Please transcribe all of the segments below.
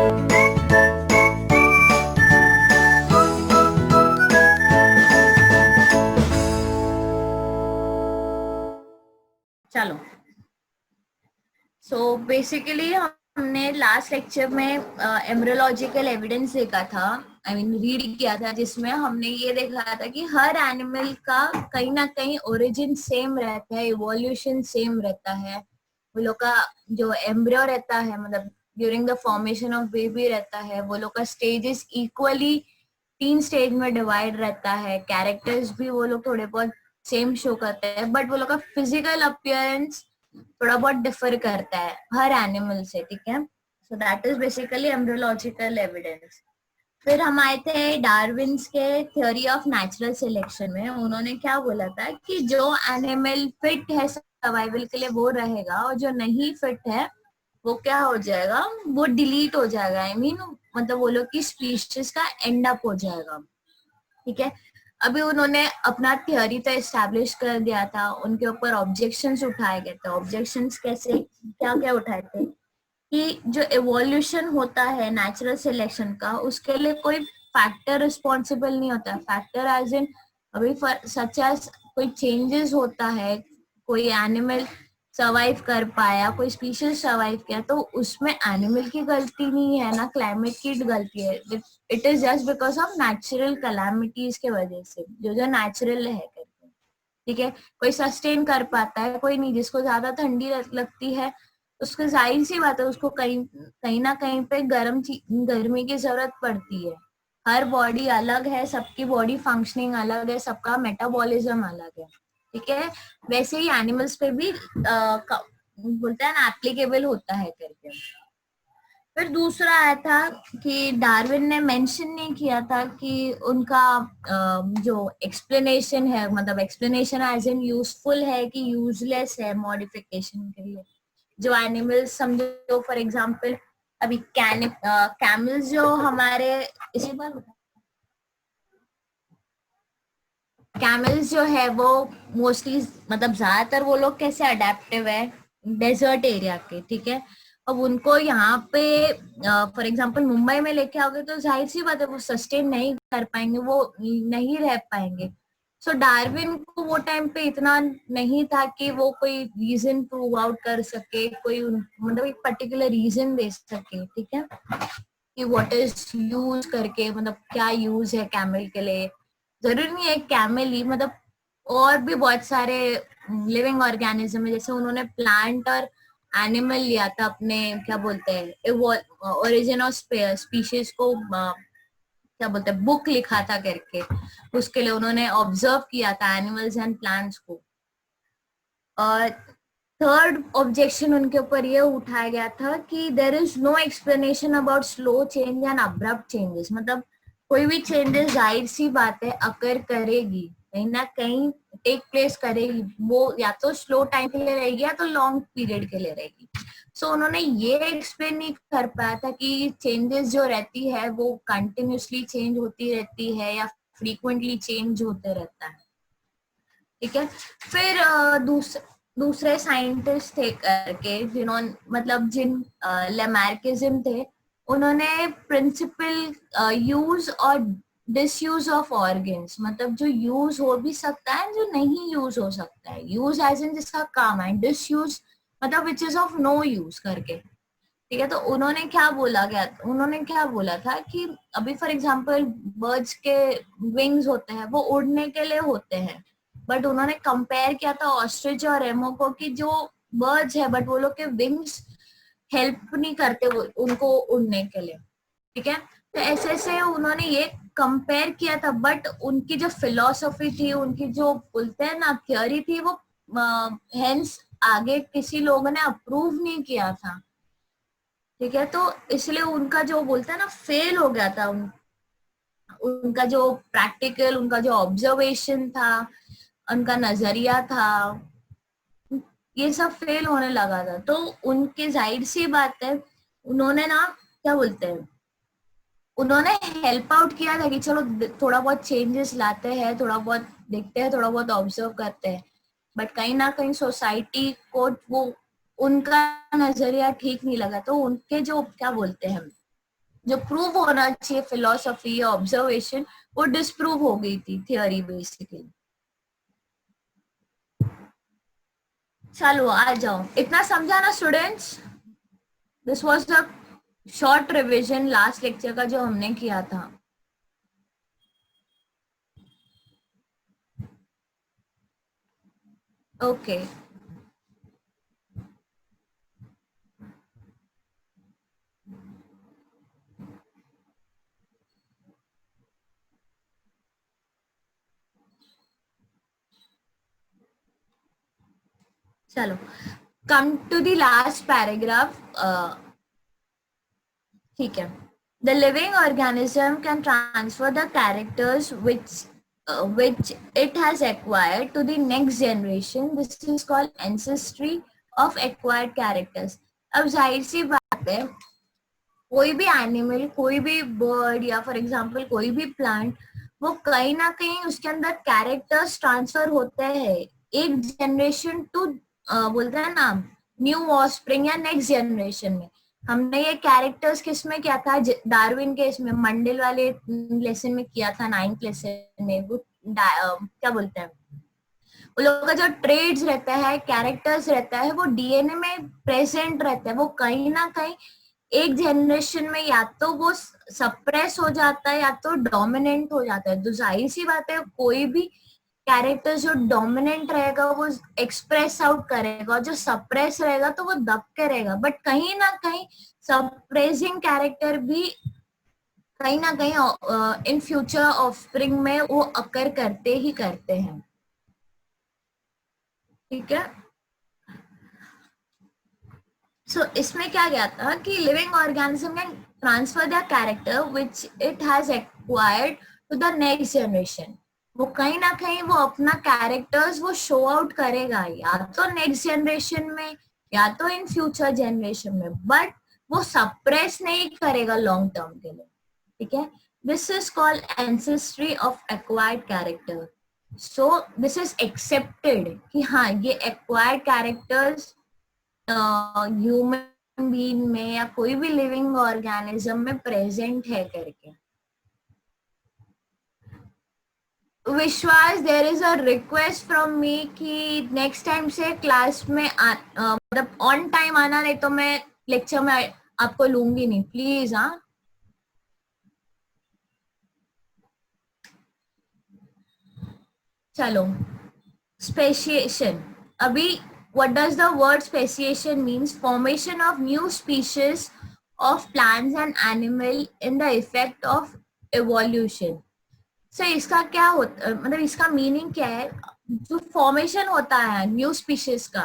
चलो, so basically हमने last lecture में एम्ब्रियोलॉजिकल एविडेंस देखा था, आई मीन रीड किया था, जिसमें हमने ये देखा था कि हर एनिमल का कहीं ना कहीं ओरिजिन सेम रहता है, इवोल्यूशन सेम रहता है। वो लोग का जो एम्ब्रियो रहता है, मतलब during the formation of baby रहता है, वो लोग का स्टेजेस इक्वली 3 स्टेज में डिवाइड रहता है। कैरेक्टर्स भी वो लोग थोड़े बहुत सेम शो करते हैं, बट वो लोग का फिजिकल अपीयरेंस थोड़ा बहुत डिफर करता है हर एनिमल से, ठीक है। So that is basically embryological evidence. फिर हम आए थे डार्विन्स के थ्योरी ऑफ नेचुरल सिलेक्शन में। उन्होंने क्या बोला था कि जो एनिमल फिट है सर्वाइवल के लिए वो रहेगा, और जो नहीं फिट है वो क्या हो जाएगा, वो डिलीट हो जाएगा। आई मीन मतलब वो लोग की स्पीशीज का एंड अप हो जाएगा, ठीक है। अभी उन्होंने अपना थियोरी तो एस्टैब्लिश कर दिया था, उनके ऊपर ऑब्जेक्शंस उठाए गए थे। ऑब्जेक्शंस कैसे, क्या क्या उठाए थे कि जो एवोल्यूशन होता है नेचुरल सिलेक्शन का, उसके लिए कोई फैक्टर रिस्पॉन्सिबल नहीं होता। फैक्टर एज इन अभी सच एज कोई चेंजेस होता है, कोई एनिमल सर्वाइव कर पाया, कोई स्पीशीज सर्वाइव किया, तो उसमें एनिमल की गलती नहीं है ना क्लाइमेट की गलती है। It is just because of natural calamities के वजह से, जो जो नेचुरल है करके, ठीक है। कोई सस्टेन कर पाता है, कोई नहीं। जिसको ज्यादा ठंडी लगती है, उसको जाहिर सी बात है उसको कहीं कहीं ना कहीं पे गर्मी की जरूरत पड़ती है। हर बॉडी अलग है, सबकी बॉडी फंक्शनिंग अलग है, सबका मेटाबॉलिज्म अलग है, ठीक है। वैसे ही एनिमल्स पे भी बोलते हैं ना एप्लीकेबल होता है करके। फिर दूसरा आया था कि डार्विन ने मेंशन नहीं किया था कि उनका जो एक्सप्लेनेशन है, मतलब एक्सप्लेनेशन एज इन यूजफुल है कि यूजलेस है मॉडिफिकेशन के लिए। जो एनिमल्स समझो फॉर एग्जांपल अभी कैमल्स जो हमारे इसी बार कैमल्स जो है वो मोस्टली मतलब ज्यादातर वो लोग कैसे अडेप्टिव है, डेजर्ट एरिया के, ठीक है। अब उनको यहाँ पे फॉर एग्जांपल मुंबई में लेके आओगे तो जाहिर सी बात है वो सस्टेन नहीं कर पाएंगे, वो नहीं रह पाएंगे। सो डार्विन को वो टाइम पे इतना नहीं था कि वो कोई रीजन प्रूव आउट कर सके, कोई मतलब एक पर्टिकुलर रीजन दे सके, ठीक है, कि व्हाट इज यूज करके, मतलब क्या यूज है कैमल के लिए। जरूरी नहीं है कैमल ही, मतलब और भी बहुत सारे लिविंग ऑर्गेनिज्म है। जैसे उन्होंने प्लांट और एनिमल लिया था अपने, क्या बोलते हैं, ओरिजिन ऑफ स्पीशीज को क्या बोलते हैं, बुक लिखा था करके। उसके लिए उन्होंने ऑब्जर्व किया था एनिमल्स एंड प्लांट्स को। और थर्ड ऑब्जेक्शन उनके ऊपर ये उठाया गया था कि there is no explanation about slow change and abrupt changes. मतलब कोई भी चेंजेस जाहिर सी बात है अकर करेगी, कहीं ना कहीं टेक प्लेस करेगी, वो या तो स्लो टाइम के लिए रहेगी या तो लॉन्ग पीरियड के लिए रहेगी। सो उन्होंने ये एक्सप्लेन नहीं कर पाया था कि चेंजेस जो रहती है वो कंटिन्यूसली चेंज होती रहती है या फ्रीक्वेंटली चेंज होते रहता है, ठीक है। फिर दूसरे साइंटिस्ट थे करके, जिन्होंने मतलब जिन लेमार्किज्म थे, उन्होंने प्रिंसिपल यूज और डिसयूज ऑफ ऑर्गन्स, मतलब जो यूज हो भी सकता है जो नहीं यूज हो सकता है। यूज एज इन जिसका काम है, डिसयूज मतलब which is of no use करके, ठीक है। तो उन्होंने क्या बोला था कि अभी फॉर एग्जांपल बर्ड्स के विंग्स होते हैं, वो उड़ने के लिए होते हैं, बट उन्होंने कंपेयर किया था ऑस्ट्रिच और एमो को कि जो बर्ड्स है बट वो लोग के विंग्स हेल्प नहीं करते वो उनको उड़ने के लिए, ठीक है। तो ऐसे ऐसे उन्होंने ये कंपेयर किया था, बट उनकी जो फिलोसफी थी, उनकी जो बोलते हैं ना थ्योरी थी, वो हेंस आगे किसी लोगों ने अप्रूव नहीं किया था, ठीक है। तो इसलिए उनका जो बोलते हैं ना फेल हो गया था, उनका जो प्रैक्टिकल, उनका जो ऑब्जर्वेशन था, उनका नजरिया था, ये सब फेल होने लगा था। तो उनकी जाहिर सी बात है, उन्होंने ना क्या बोलते हैं, उन्होंने हेल्प आउट किया था कि चलो थोड़ा बहुत चेंजेस लाते हैं, थोड़ा बहुत देखते हैं, थोड़ा बहुत ऑब्जर्व करते हैं। बट कहीं ना कहीं सोसाइटी को वो उनका नजरिया ठीक नहीं लगा, तो उनके जो क्या बोलते हैं जो प्रूव होना चाहिए फिलोसफी या ऑब्जर्वेशन, वो डिस्प्रूव हो गई थी थियोरी बेसिकली। चलो आ जाओ, इतना समझा ना students? This was the short revision last lecture का जो हमने किया था। ओके चलो, come to the last paragraph. ठीक है। The living organism can transfer the characters which it has acquired to the next generation. This is called ancestry of acquired characters. अब जाहिर सी बात है, कोई भी एनिमल, कोई भी बर्ड या फॉर एग्जांपल कोई भी प्लांट, वो कहीं ना कहीं उसके अंदर कैरेक्टर्स ट्रांसफर होते हैं एक जनरेशन टू, बोलते हैं ना, न्यू ऑफस्प्रिंग या नेक्स्ट जनरेशन में। हमने ये कैरेक्टर्स किस में किया था? डार्विन के इसमें मंडल वाले लेसन में किया था, 9th लेसन में। वो क्या बोलते हैं, वो लोगों का जो ट्रेड्स रहता है, कैरेक्टर्स रहता है, वो डीएनए में प्रेजेंट रहता है। वो कहीं ना कहीं एक जनरेशन में या तो वो सप्रेस हो जाता है या तो डोमिनेंट हो जाता है। तो जाहिर सी बात है, कोई भी कैरेक्टर जो डोमिनेंट रहेगा वो एक्सप्रेस आउट करेगा, और जो सप्रेस रहेगा तो वो दब के रहेगा। बट कहीं ना कहीं सप्रेसिंग कैरेक्टर भी कहीं ना कहीं इन फ्यूचर ऑफस्प्रिंग में वो अकर करते ही करते हैं। ठीक है। सो इसमें क्या गया था कि living organism can transfer the character which it has acquired to the next generation. वो कहीं ना कहीं वो अपना कैरेक्टर्स वो शो आउट करेगा, या तो नेक्स्ट जनरेशन में या तो इन फ्यूचर जनरेशन में, बट वो सप्रेस नहीं करेगा लॉन्ग टर्म के लिए। ठीक है। This is called ancestry of acquired character. So this is accepted कि हाँ, ये एक्वायर्ड कैरेक्टर्स ह्यूमन बीइंग में या कोई भी लिविंग ऑर्गेनिज्म में प्रेजेंट है करके। Vishwas, there is a request from me कि नेक्स्ट टाइम से क्लास में मतलब ऑन टाइम आना, नहीं तो मैं लेक्चर में आपको लूंगी नहीं, प्लीज। हाँ, चलो, स्पेशिएशन। अभी what does the word speciation means? Formation of new species of plants and animal in the effect of evolution. So इसका क्या होता, मतलब इसका मीनिंग क्या है? जो फॉर्मेशन होता है न्यू स्पीशीज का,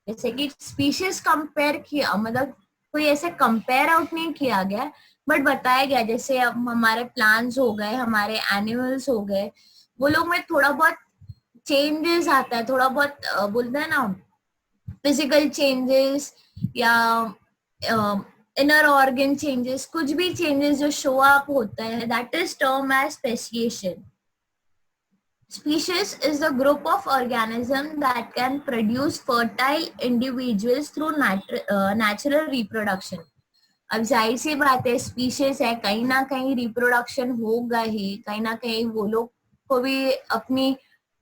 जैसे कि स्पीशीज कंपेयर किया, मतलब कोई ऐसे कंपेयर आउट नहीं किया गया, बट बताया गया जैसे अब हमारे प्लांट्स हो गए, हमारे एनिमल्स हो गए, वो लोग में थोड़ा बहुत चेंजेस आता है, थोड़ा बहुत बोलते हैं ना, फिजिकल चेंजेस या इनर ऑर्गन चेंजेस, कुछ भी चेंजेस जो शो अप होता है, that is term as speciation. Species is the group of organisms that can produce fertile individuals through natural reproduction. अब जाहिर सी बात है, स्पीशीज है, कहीं ना कहीं रिप्रोडक्शन होगा ही, कहीं ना कहीं वो लोग को भी अपनी,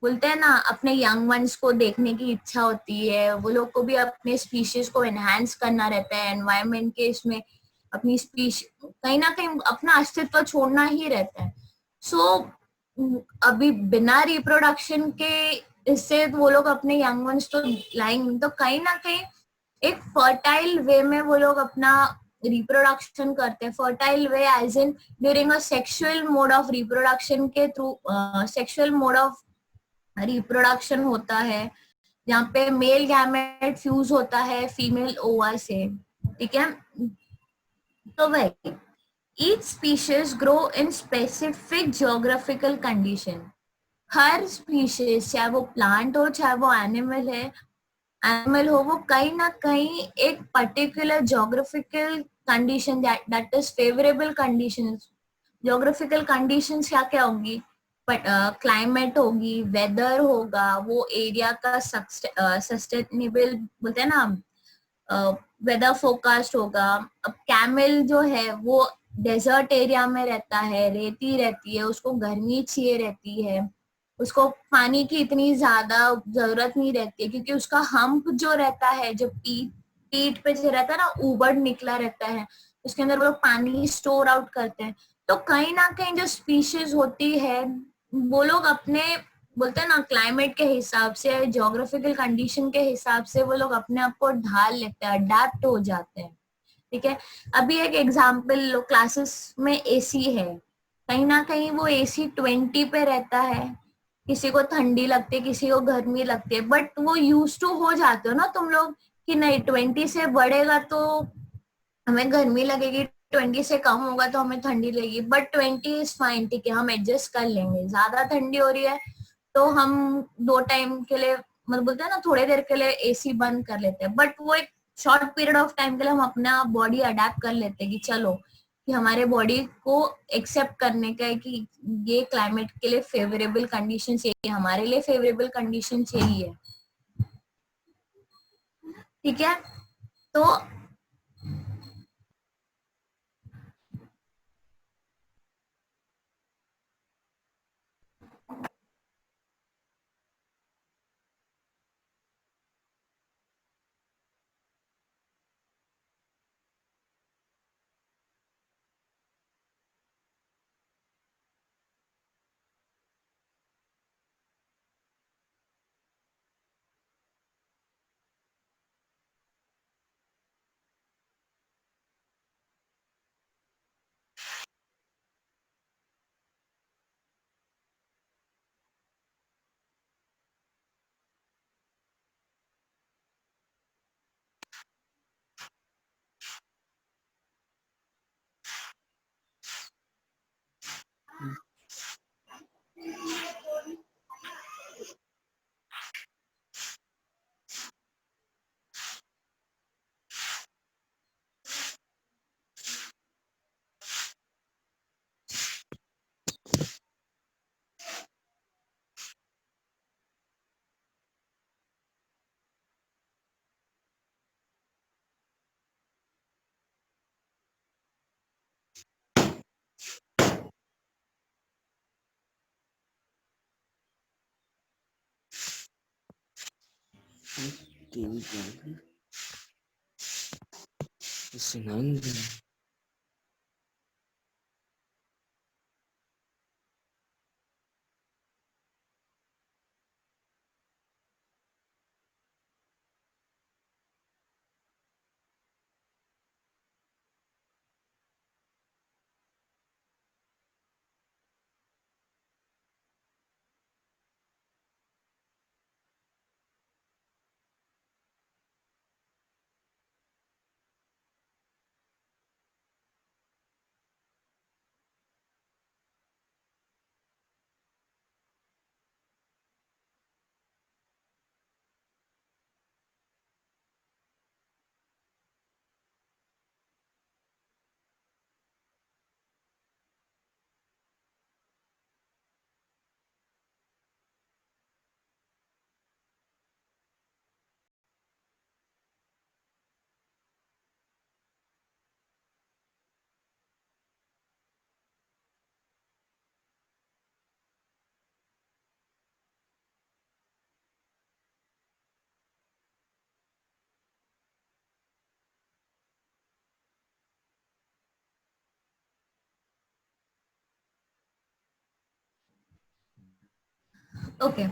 बोलते हैं ना, अपने यंग वंस को देखने की इच्छा होती है, वो लोग को भी अपने स्पीशीज को एनहांस करना रहता है एनवायरमेंट के इसमें, अपनी स्पीशीज कहीं ना कहीं अपना अस्तित्व छोड़ना ही रहता है। सो अभी बिना रिप्रोडक्शन के इससे वो लोग अपने यंग वंस तो लाएंगे, तो कहीं ना कहीं एक फर्टाइल वे में वो लोग अपना रिप्रोडक्शन करते हैं। Fertile way age in during a sexual mode of reproduction के थ्रू, सेक्सुअल मोड ऑफ रिप्रोडक्शन होता है, जहाँ पे मेल गैमेट फ्यूज होता है फीमेल ओवा से। ठीक है। तो वही, each species grow in specific geographical condition. Her species, चाहे वो प्लांट हो चाहे वो एनिमल हो, वो कहीं ना कहीं एक particular geographical condition, that is favourable condition. Geographical conditions क्या क्या होंगी? क्लाइमेट होगी, वेदर होगा, वो एरिया का सस्टेनेबल, बोलते हैं ना, वेदर फोरकास्ट होगा। अब कैमल जो है वो डेजर्ट एरिया में रहता है, रेती रहती है, उसको गर्मी चाहिए रहती है, उसको पानी की इतनी ज्यादा जरूरत नहीं रहती है, क्योंकि उसका हम्प जो रहता है, जो पीठ पीठ पे जो रहता है ना, ऊबड़ निकला रहता है, उसके अंदर वो लोग पानी स्टोर आउट करते हैं। तो कहीं ना कहीं जो स्पीशीज होती है, वो लोग अपने, बोलते हैं ना, क्लाइमेट के हिसाब से, ज्योग्राफिकल कंडीशन के हिसाब से वो लोग अपने आप को ढाल लेते हैं, अडेप्ट हो जाते हैं। ठीक है। अभी एक एग्जाम्पल लो, क्लासेस में एसी है, कहीं ना कहीं वो एसी 20 पे रहता है, किसी को ठंडी लगती है, किसी को गर्मी लगती है, बट वो यूज टू हो जाते हो ना तुम लोग, कि नहीं 20 से बढ़ेगा तो हमें गर्मी लगेगी, 20 से कम होगा तो हमें ठंडी लगेगी, बट 20 इज फाइन, ठीक है, हम एडजस्ट कर लेंगे। ज्यादा ठंडी हो रही है तो हम 2 टाइम के लिए, मतलब बोलते हैं ना, थोड़ी देर के लिए एसी बंद कर लेते हैं, बट वो एक शॉर्ट पीरियड ऑफ टाइम के लिए हम अपना बॉडी अडेप्ट कर लेते हैं कि चलो, कि हमारे बॉडी को एक्सेप्ट करने का है कि ये क्लाइमेट के लिए फेवरेबल कंडीशन चाहिए, हमारे लिए फेवरेबल कंडीशन चाहिए। ठीक है। तो okay,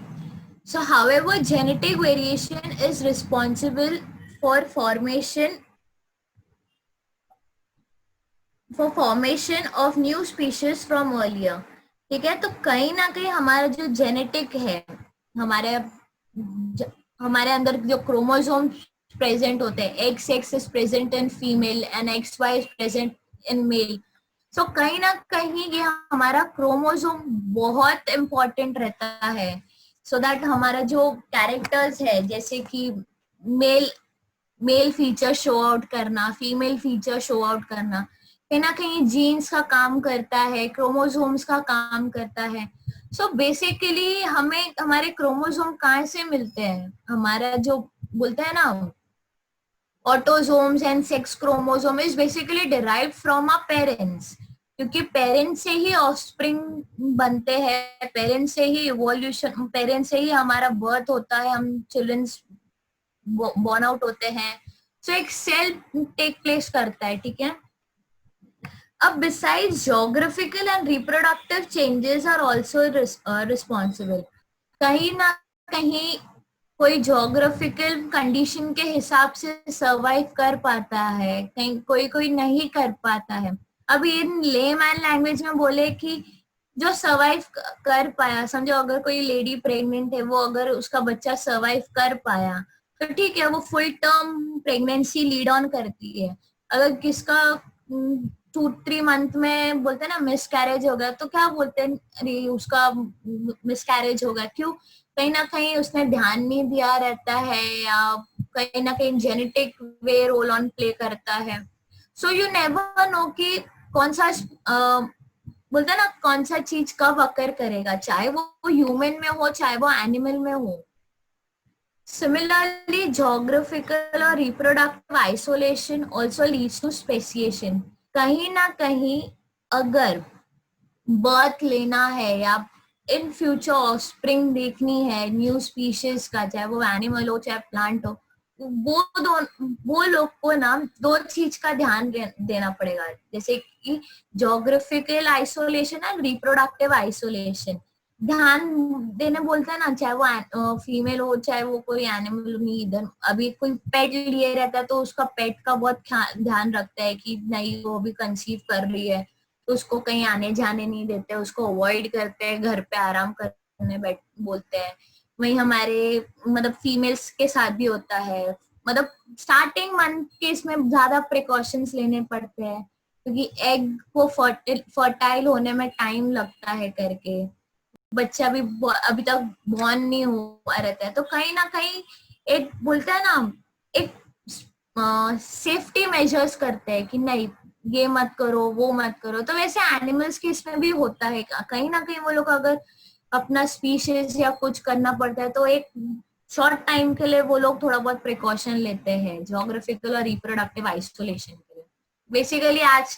so however genetic variation is responsible for formation of new species from earlier. ठीक है। तो कहीं ना कहीं हमारा जो जेनेटिक है, हमारे हमारे अंदर जो क्रोमोसोम प्रेजेंट होते हैं, X X is present in female and X Y is present in male. So कहीं ना कहीं ये हमारा क्रोमोसोम बहुत इम्पोर्टेंट रहता है, सो दैट हमारा जो कैरेक्टर्स है, जैसे कि male male feature show out करना, फीमेल फीचर शो आउट करना, कहीं ना कहीं जीन्स का काम करता है, क्रोमोसोम्स का काम करता है। सो बेसिकली हमें हमारे क्रोमोसोम कहाँ से मिलते हैं, हमारा जो बोलते हैं ना, autosomes and sex chromosome is basically derived from our parents, क्योंकि पेरेंट्स से ही ऑफस्प्रिंग बनते हैं, पेरेंट्स से ही इवोल्यूशन, पेरेंट्स से ही हमारा बर्थ होता है, हम चिल्ड्रंस बॉर्न आउट होते हैं। सो एक सेल टेक प्लेस करता है, ठीक है। अब besides geographical and reproductive changes are also responsible, कहीं ना कहीं कोई जोग्राफिकल कंडीशन के हिसाब से सरवाइव कर पाता है, कहीं कोई कोई नहीं कर पाता है। अब इन लेमैन लैंग्वेज में बोले कि जो सरवाइव कर पाया, समझो अगर कोई लेडी प्रेग्नेंट है, वो अगर उसका बच्चा सरवाइव कर पाया तो ठीक है, वो full term pregnancy lead on करती है। अगर किसका 2-3 मंथ में बोलते हैं ना मिसकैरेज हो गया, तो क्या बोलते हैं, अरे उसका मिसकैरेज होगा, क्यों? कहीं ना कहीं उसने ध्यान नहीं दिया रहता है, या कहीं ना कहीं genetic way roll on play करता है। सो यू नेवर नो कि कौन सा बोलते हैं ना कौन सा चीज कब अकर करेगा, चाहे वो ह्यूमन में हो चाहे वो एनिमल में हो। Similarly, geographical और reproductive isolation also leads to speciation. कहीं ना कहीं अगर बर्थ लेना है या इन फ्यूचर ऑफस्प्रिंग देखनी है न्यू स्पीशीज का, चाहे वो एनिमल हो चाहे प्लांट हो, वो लोग को ना दो चीज का ध्यान देना पड़ेगा, जैसे कि geographical isolation and reproductive isolation. ध्यान देने बोलते हैं ना, चाहे वो फीमेल हो चाहे वो कोई एनिमल नहीं। इधर अभी कोई पेट लिए रहता है तो उसका पेट का बहुत ध्यान रखता है कि नहीं वो अभी कंसीव कर रही है, तो उसको कहीं आने जाने नहीं देते, उसको अवॉइड करते हैं, घर पे आराम करने बैठ बोलते हैं। वही हमारे मतलब फीमेल्स के साथ भी होता है, मतलब स्टार्टिंग मंथ के इसमें ज्यादा प्रिकॉशंस लेने पड़ते हैं, क्योंकि एग को फर्टाइल होने में टाइम लगता है करके, बच्चा भी अभी तक बॉर्न नहीं हुआ रहता है। तो कहीं ना कहीं एक बोलते हैं ना, एक सेफ्टी मेजर्स करते हैं कि नहीं ये मत करो वो मत करो। तो वैसे एनिमल्स के इसमें भी होता है, कहीं ना कहीं वो लोग अगर अपना स्पीशीज या कुछ करना पड़ता है तो एक शॉर्ट टाइम के लिए वो लोग थोड़ा बहुत प्रिकॉशन लेते हैं जोग्राफिकल और रिप्रोडक्टिव आइसोलेशन के लिए। बेसिकली आज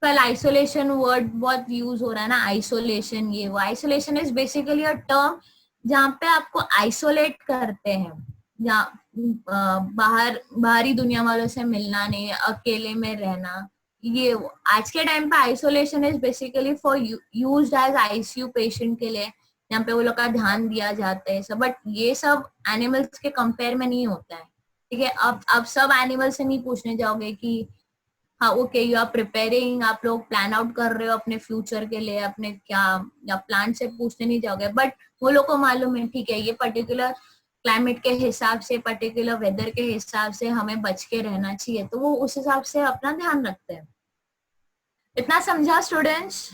कल आइसोलेशन वर्ड बहुत यूज हो रहा है ना, आइसोलेशन, ये वो। Isolation is basically a term जहाँ पे आपको आइसोलेट करते हैं, जहाँ बाहरी दुनिया वालों से मिलना नहीं, अकेले में रहना। ये आज के टाइम पे isolation is basically for used as ICU patient के लिए, जहाँ पे वो लोग का ध्यान दिया जाता है सब। बट ये सब एनिमल्स के कंपेयर में नहीं होता है, ठीक है। अब सब एनिमल से नहीं पूछने जाओगे कि हाँ ओके यू आर प्रिपेयरिंग, आप लोग प्लान आउट कर रहे हो अपने फ्यूचर के लिए, अपने क्या, या प्लान से पूछने नहीं जाओगे। बट वो लोग को मालूम है ठीक है ये पर्टिकुलर क्लाइमेट के हिसाब से, पर्टिकुलर वेदर के हिसाब से हमें बच के रहना चाहिए, तो वो उस हिसाब से अपना ध्यान रखते हैं। इतना समझा स्टूडेंट्स?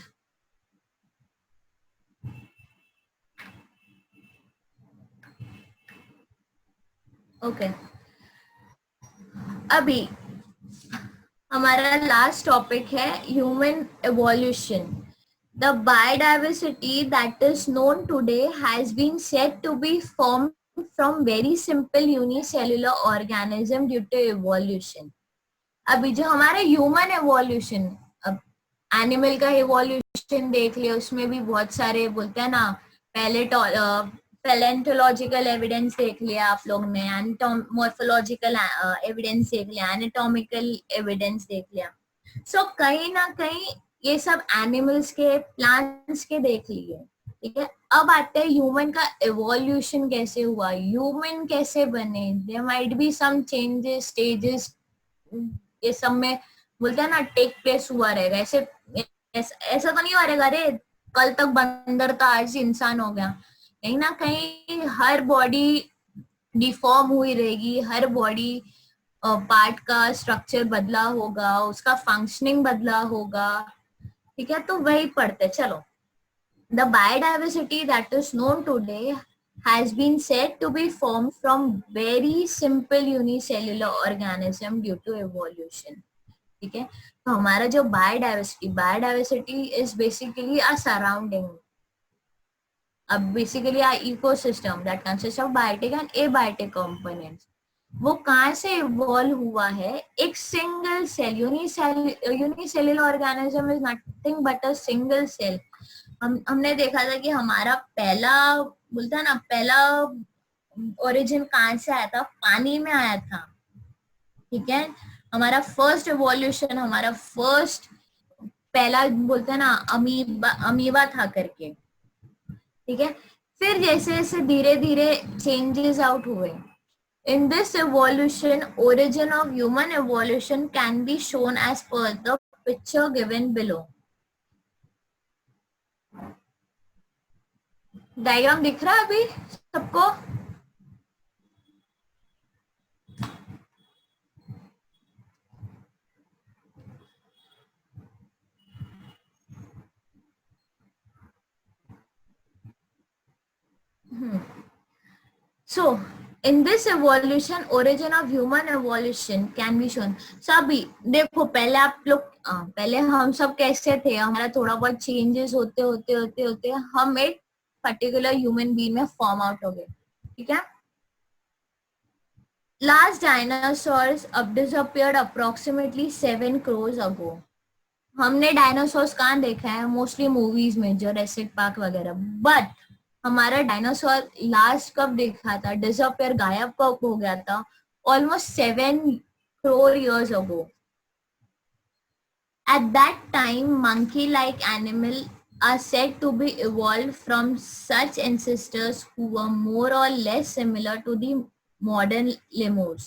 ओके अभी हमारा लास्ट टॉपिक है human evolution. The biodiversity that is known today has been said to be formed from very simple unicellular organism due to evolution. अभी जो हमारा ह्यूमन एवोल्यूशन, अब एनिमल का एवोल्यूशन देख लिया, उसमें भी बहुत सारे बोलते हैं ना, पहले पैलेंटोलॉजिकल एविडेंस देख लिया आप लोग ने, मॉर्फोलॉजिकल एविडेंस देख लिया, एनाटॉमिकल एविडेंस देख लिया। सो कहीं ना कहीं ये सब एनिमल्स के, प्लांट्स के देख लिए, ठीक है। अब आते हैं ह्यूमन का एवोल्यूशन कैसे हुआ, ह्यूमन कैसे बने। There might be some changes, stages, ये सब में बोलते हैं ना टेक प्लेस हुआ रहेगा। ऐसा तो नहीं हो रहेगा अरे कल तक बंदर था आज इंसान हो गया। कहीं ना कहीं हर बॉडी डिफॉर्म हुई रहेगी, हर बॉडी पार्ट का स्ट्रक्चर बदला होगा, उसका फंक्शनिंग बदला होगा, ठीक है। तो वही पढ़ते चलो। The biodiversity that is known today has been said to be formed from very simple unicellular organism due to evolution, ठीक है। तो हमारा जो biodiversity is basically a surrounding, अब basically a ecosystem that consist of biotic and abiotic components. वो कहाँ से evolve हुआ है? एक single cell, unicellular organism is nothing but a single cell. हमने देखा था कि हमारा पहला, बोलता है ना, पहला ओरिजिन कहाँ से आया था? पानी में आया था, ठीक है। हमारा फर्स्ट इवोल्यूशन, हमारा फर्स्ट पहला, बोलते हैं ना, अमीबा, अमीबा था करके, ठीक है। फिर जैसे जैसे धीरे धीरे चेंजेस आउट हुए, in this evolution, origin of human evolution can be shown as per the picture given below. Diagram दिख रहा है अभी सबको? So, in this evolution, origin of human evolution can be shown. So अभी देखो, पहले आप लोग, पहले हम सब कैसे थे? हमारा थोड़ा बहुत चेंजेस होते होते होते होते हम एक पर्टिकुलर ह्यूमन बीइंग में फॉर्म आउट हो गए, ठीक है। Last dinosaurs अब disappeared approximately 7 crores ago. हमने डायनासोर्स कहाँ देखा है? मोस्टली मूवीज में, जुरासिक पार्क वगैरह। बट हमारा डायनासोर लास्ट कब देखा था, डिसअपियर, गायब कब हो गया था? Almost 7 crore years ago. At that time, monkey-like animal are said to be evolved from such ancestors who were more or less similar to the modern lemurs.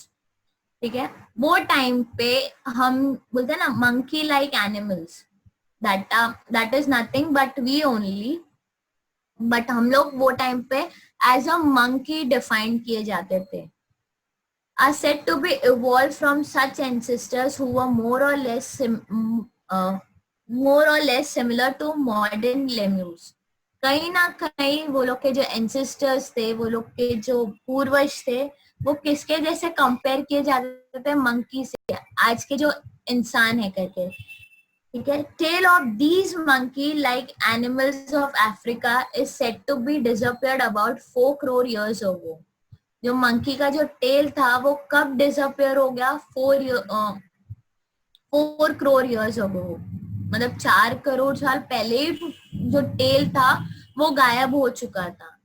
ठीक है, वो टाइम पे हम बोलते हैं ना monkey like animals, that is nothing but we only, but हम लोग वो टाइम पे एज अ मंकी डिफाइन किए जाते थे, are said to be evolved from such ancestors who were more or less similar to modern lemurs. कहीं ना कहीं वो लोग के जो एंसेस्टर्स थे, वो लोग के जो पूर्वज थे, वो किसके जैसे कंपेयर किए जाते थे? मंकी से, आज के जो इंसान है करके, ठीक है। Tail of these monkey like animals of Africa is said to be disappeared about 4 crore years ago. जो मंकी का जो टेल था वो कब डिसअपियर हो गया? 4 crore years ago, मतलब 4 करोड़ साल पहले ही जो टेल था वो गायब हो चुका था।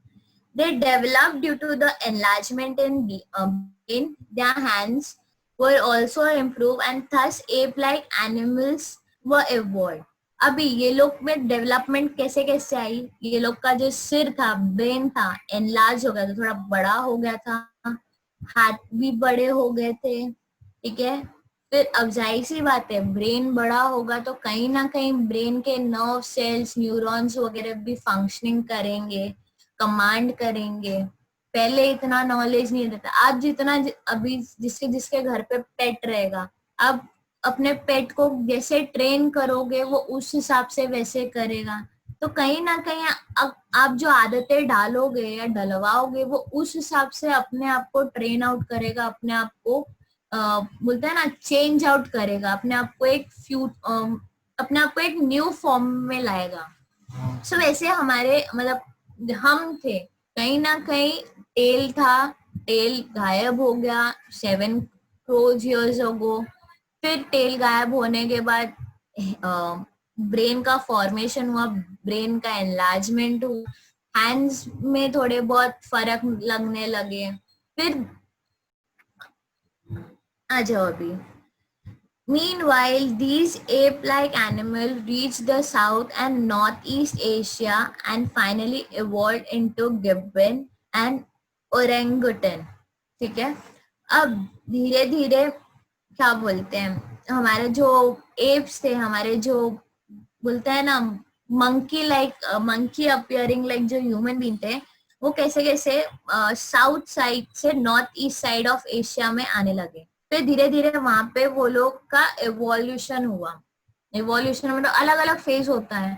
They developed due to the enlargement in brain. Their hands were also improved and thus ape-like animals were evolved. अभी ये लोग में डेवलपमेंट कैसे कैसे आई? ये लोग का जो सिर था, ब्रेन था, एनलार्ज हो गया था, थोड़ा बड़ा हो गया था, हाथ भी बड़े हो गए थे, ठीक है। फिर अब जाहिर सी बात है, ब्रेन बड़ा होगा तो कहीं ना कहीं ब्रेन के नर्व सेल्स, न्यूरॉन्स वगैरह भी फंक्शनिंग करेंगे, कमांड करेंगे। पहले इतना नॉलेज नहीं रहता। आप जितना अभी जिसके जिसके घर पे पेट रहेगा, आप अपने पेट को जैसे ट्रेन करोगे वो उस हिसाब से वैसे करेगा। तो कहीं ना कहीं आप जो आदतें डालोगे या डलवाओगे वो उस हिसाब से अपने आप को ट्रेन आउट करेगा, अपने आप को बोलते हैं ना चेंज आउट करेगा, अपने आप को अपने आप को एक न्यू फॉर्म में लाएगा। सो वैसे हमारे, मतलब हम थे, कहीं ना कहीं टेल था, टेल गायब हो गया 7 crore years ago। फिर टेल गायब होने के बाद ब्रेन का फॉर्मेशन हुआ, ब्रेन का एनलार्जमेंट हुआ, हैंड्स में थोड़े बहुत फर्क लगने लगे। फिर आ जाओ अभी। Meanwhile, these ape-like animals reached the South and Northeast Asia and finally evolved into gibbon and orangutan. ठीक है, अब धीरे धीरे क्या बोलते हैं, हमारे जो एप्स थे, हमारे जो बोलते हैं ना मंकी अपियरिंग लाइक जो ह्यूमन बीइंग थे, वो कैसे कैसे साउथ साइड से north east side of Asia में आने लगे। फिर धीरे धीरे वहां पे वो लोग का एवोल्यूशन हुआ। एवोल्यूशन मतलब अलग अलग फेज होता है,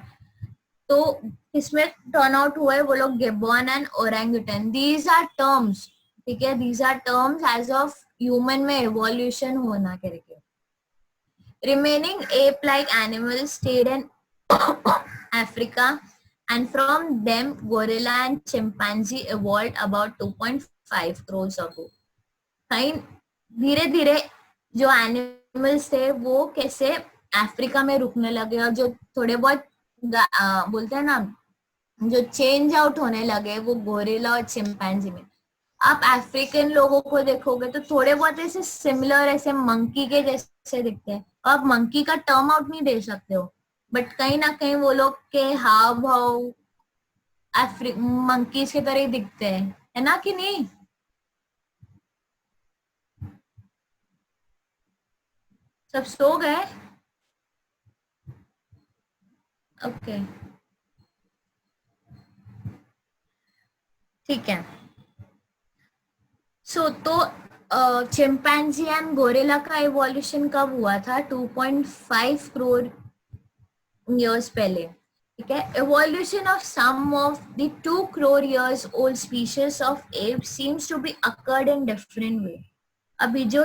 तो इसमें टर्न आउट हुए वो लोग gibbon and orangutan. These are terms, ठीक है, these are terms as of human में एवोल्यूशन होना करके। Remaining ape-like animals stayed in Africa, and from them gorilla and chimpanzee evolved about 2.5 crores ago. कहीं धीरे धीरे जो एनिमल्स थे वो कैसे अफ्रीका में रुकने लगे, और जो थोड़े बहुत बोलते हैं ना जो चेंज आउट होने लगे वो गोरिल्ला और चिंपैंजी में। आप अफ्रीकन लोगों को देखोगे तो थोड़े बहुत ऐसे सिमिलर, ऐसे मंकी के जैसे दिखते हैं। आप मंकी का टर्म आउट नहीं दे सकते हो, बट कहीं ना कहीं वो लोग के हाव भाव मंकीज की तरह ही दिखते हैं, है ना कि नहीं? सब सो गए? ओके, ठीक है। सो तो चिंपैंजी एंड गोरिल्ला का इवोल्यूशन कब हुआ था? 2.5 करोड़ years पहले, ठीक है। evolution of some of the 2 crore years old species of ape seems to be occurred in different way। अभी जो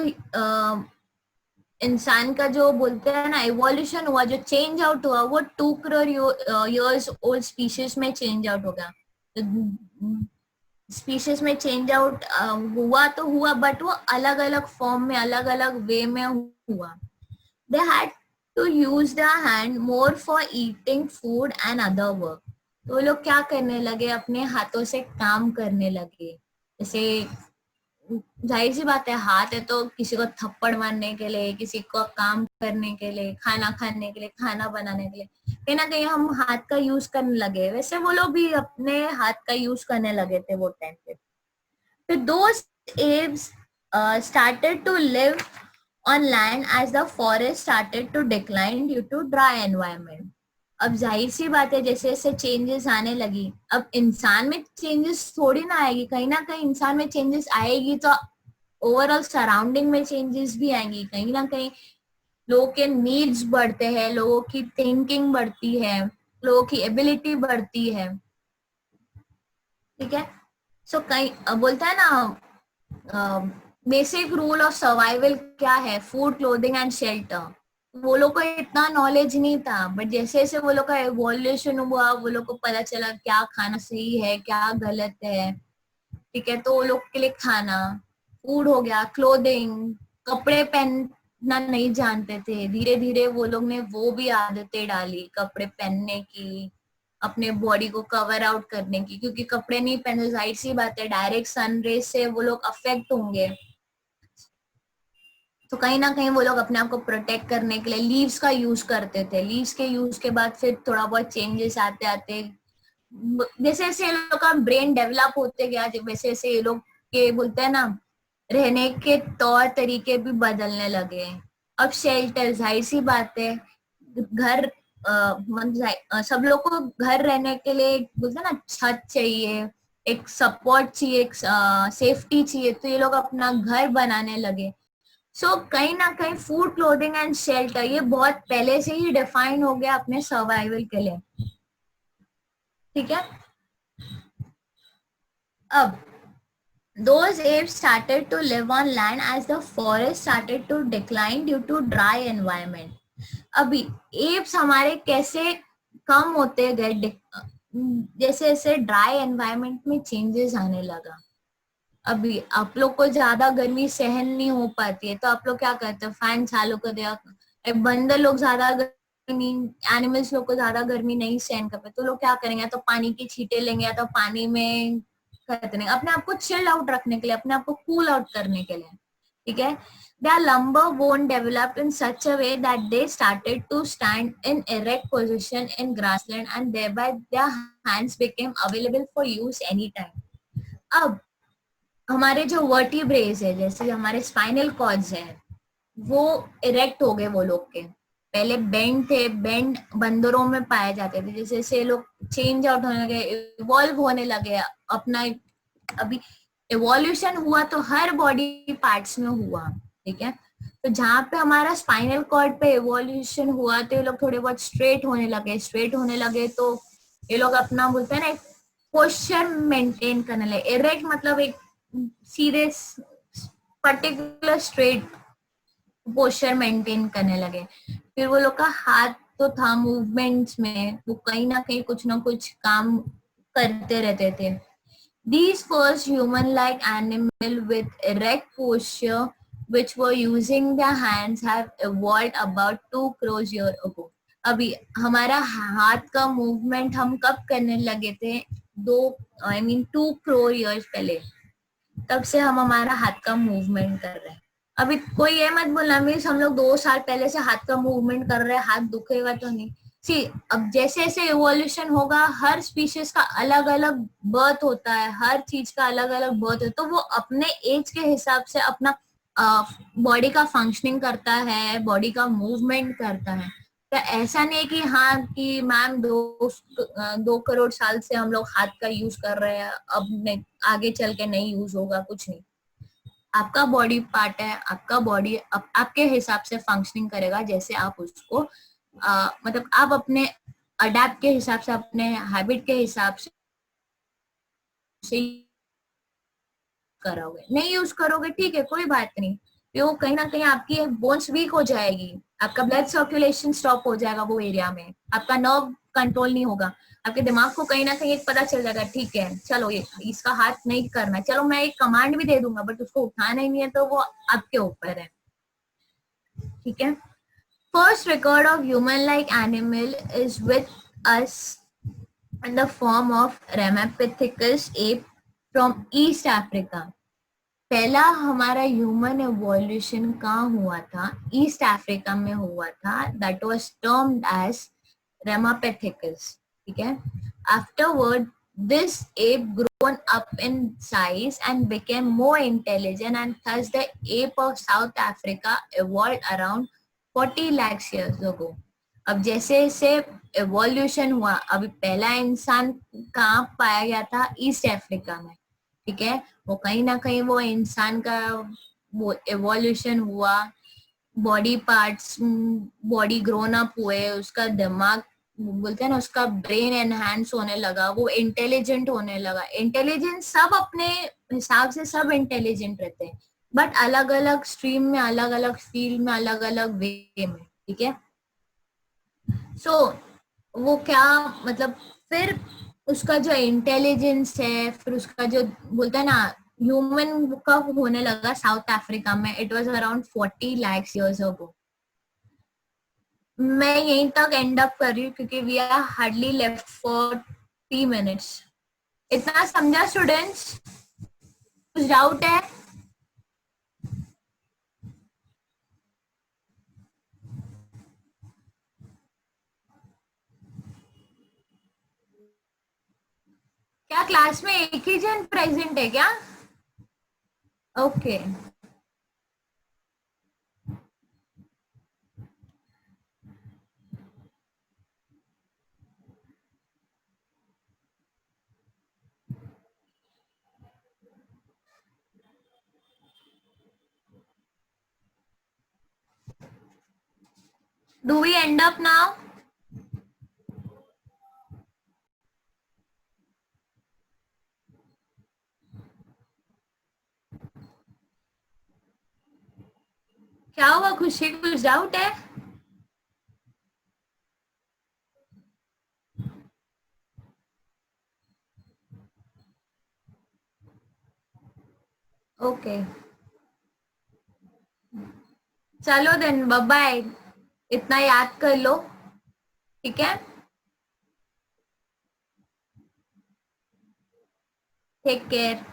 इंसान का जो बोलते हैं ना इवोल्यूशन हुआ, जो चेंज आउट हुआ, वो 2 करोड़ years old species में चेंज आउट होगा। स्पीशीज में चेंज आउट हुआ तो हुआ, बट वो अलग अलग फॉर्म में, अलग अलग वे में हुआ। They had to use their hand more for eating food and other work। तो वो लोग क्या करने लगे, अपने हाथों से काम करने लगे। जैसे जाहिर सी बात है, हाथ है तो किसी को थप्पड़ मारने के लिए, किसी को काम करने के लिए, खाना खाने के लिए, खाना बनाने के लिए, कहीं ना कहीं हम हाथ का यूज करने लगे। वैसे वो लोग भी अपने हाथ का यूज करने लगे थे वो टाइम पे। फिर those apes started to live on land as the forest started to decline due to dry environment। अब जाहिर सी बात है, जैसे जैसे चेंजेस आने लगी, अब इंसान में चेंजेस थोड़ी ना आएगी, कहीं ना कहीं इंसान में चेंजेस आएगी तो ओवरऑल सराउंडिंग में चेंजेस भी आएंगी। कहीं ना कहीं लोगों के नीड्स बढ़ते हैं, लोगों की थिंकिंग बढ़ती है, लोगों की एबिलिटी बढ़ती है, ठीक है। सो कहीं बोलता है ना बेसिक रूल ऑफ सर्वाइवल क्या है? Food, clothing and shelter. वो लोग को इतना नॉलेज नहीं था, बट जैसे जैसे वो लोग का एवोल्यूशन हुआ, वो लोग को पता चला क्या खाना सही है, क्या गलत है, ठीक है। तो वो लोग के लिए खाना, फूड हो गया, क्लोथिंग, कपड़े पहनना नहीं जानते थे, धीरे धीरे वो लोग ने वो भी आदतें डाली कपड़े पहनने की, अपने बॉडी को कवर आउट करने की, क्योंकि कपड़े नहीं पहने जाहिर सी बात है डायरेक्ट सन रेज से वो लोग अफेक्ट होंगे। तो कहीं ना कहीं वो लोग अपने आप को प्रोटेक्ट करने के लिए लीव्स का यूज करते थे। लीव्स के यूज के बाद फिर थोड़ा बहुत चेंजेस आते आते, जैसे जैसे ये लोग का ब्रेन डेवलप होते गया, वैसे वैसे ये लोग के बोलते हैं ना रहने के तौर तरीके भी बदलने लगे। अब शेल्टर, जाहिर सी बात है, घर सब लोग को घर रहने के लिए बोलते हैं ना छत चाहिए, एक सपोर्ट चाहिए, एक सेफ्टी चाहिए, तो ये लोग अपना घर बनाने लगे। सो कहीं ना कहीं फूड, क्लोथिंग एंड शेल्टर ये बहुत पहले से ही डिफाइन हो गया अपने सर्वाइवल के लिए, ठीक है। अब those apes started to live on land as the forest started to decline due to dry environment। अभी एप्स हमारे कैसे कम होते गए, जैसे जैसे ड्राई एनवायरनमेंट में चेंजेस आने लगा। अभी आप लोग को ज्यादा गर्मी सहन नहीं हो पाती है तो आप लोग क्या करते हो, फैन चालू कर दिया। बंदर लोग ज्यादा गर्मी, एनिमल्स लोग को ज्यादा गर्मी नहीं सहन कर पाते तो लोग क्या करेंगे, या तो पानी की छींटे लेंगे, या तो पानी में करते रहेंगे अपने आप को चिल आउट रखने के लिए, अपने आप को कूल आउट करने के लिए, ठीक है। Their lumbar bone developed in such a way that they started to stand in erect position in grassland and thereby their hands became available for use anytime। अब हमारे जो वर्टिब्रेज है, जैसे हमारे स्पाइनल कॉर्ड्स है, वो इरेक्ट हो गए वो लोग के। पहले बेंड थे, बेंड बंदरों में पाए जाते थे, जैसे जैसे लोग चेंज आउट होने लगे, इवॉल्व होने लगे अपना। अभी इवोल्यूशन हुआ तो हर बॉडी पार्ट्स में हुआ, ठीक है। तो जहाँ पे हमारा स्पाइनल कॉर्ड पे इवोल्यूशन हुआ तो ये लोग थोड़े बहुत स्ट्रेट होने लगे, स्ट्रेट होने लगे तो ये लोग अपना बोलते हैं ना पोस्चर मेंटेन करने लगे। इरेक्ट मतलब एक सीधे पर्टिकुलर स्ट्रेट पोस्चर मेंटेन करने लगे। फिर वो लोग का हाथ तो था मूवमेंट्स में, वो कहीं ना कहीं कुछ ना कुछ काम करते रहते थे। These first human-like animal with erect posture, which were using their hands, have evolved about 2 crore years ago. अभी हमारा हाथ का मूवमेंट हम कब करने लगे थे? 2 crore years पहले, तब से हम हमारा हाथ का मूवमेंट कर रहे हैं. अभी कोई ये मत बोलना मीन्स हम लोग 2 साल पहले से हाथ का मूवमेंट कर रहे हैं, हाथ दुखेगा तो नहीं. सी, अब जैसे जैसे इवोल्यूशन होगा, हर स्पीशीज का अलग अलग बर्थ होता है, हर चीज का अलग अलग बर्थ है, तो वो अपने एज के हिसाब से अपना बॉडी का फंक्शनिंग करता है, बॉडी का मूवमेंट करता है. तो ऐसा नहीं कि हाँ कि मैम 2 करोड़ साल से हम लोग हाथ का यूज कर रहे हैं, अब नहीं, आगे चल के नहीं यूज होगा, कुछ नहीं. आपका बॉडी पार्ट है, आपका बॉडी आपके हिसाब से फंक्शनिंग करेगा, जैसे आप उसको मतलब आप अपने अडेप्ट के हिसाब से, अपने हैबिट के हिसाब से करोगे. नहीं यूज करोगे ठीक है, कोई बात नहीं. वो कहीं ना कहीं आपकी बोन्स वीक हो जाएगी, आपका ब्लड सर्कुलेशन स्टॉप हो जाएगा वो एरिया में, आपका नर्व कंट्रोल नहीं होगा. आपके दिमाग को कहीं ना कहीं एक पता चल जाएगा, ठीक है चलो ये इसका हाथ नहीं करना, चलो मैं एक कमांड भी दे दूंगा, बट उसको उठाना ही नहीं है, तो वो आपके ऊपर है. ठीक है. First record of human like animal is with us in the form of Ramapithecus ape from East Africa. पहला हमारा ह्यूमन एवोल्यूशन कहाँ हुआ था? ईस्ट अफ्रीका में हुआ था. That was termed as Ramapithecus. ठीक है. Afterward this ape grown up in size and became more intelligent, and thus the ape of South Africa evolved around 40 lakhs years ago. अब जैसे जैसे एवोल्यूशन हुआ, अभी पहला इंसान कहाँ पाया गया था? ईस्ट अफ्रीका में. ठीक है. वो कहीं ना कहीं वो इंसान का वो एवोल्यूशन हुआ, body parts, body grown up हुए, उसका दिमाग बोलते हैं ना, उसका ब्रेन एनहांस होने लगा, वो इंटेलिजेंट होने लगा. इंटेलिजेंस सब अपने हिसाब से सब इंटेलिजेंट रहते हैं, बट अलग अलग स्ट्रीम में, अलग अलग फील्ड में, अलग अलग वे में. ठीक है. सो वो क्या मतलब, फिर उसका जो इंटेलिजेंस है, फिर उसका जो बोलता है ना, ह्यूमन का होने लगा साउथ अफ्रीका में. It was around 40 lakhs years ago. मैं यहीं तक एंड अप कर रही हूँ क्योंकि we are hardly left for 3 minutes. इतना समझा स्टूडेंट्स? कुछ डाउट है? क्या क्लास में एक ही जन प्रेजेंट है क्या? Okay. Do we end up now? क्या हुआ खुशी, कुछ डाउट है? ओके. चलो देन, बाय बाय. इतना याद कर लो. ठीक है. Take care.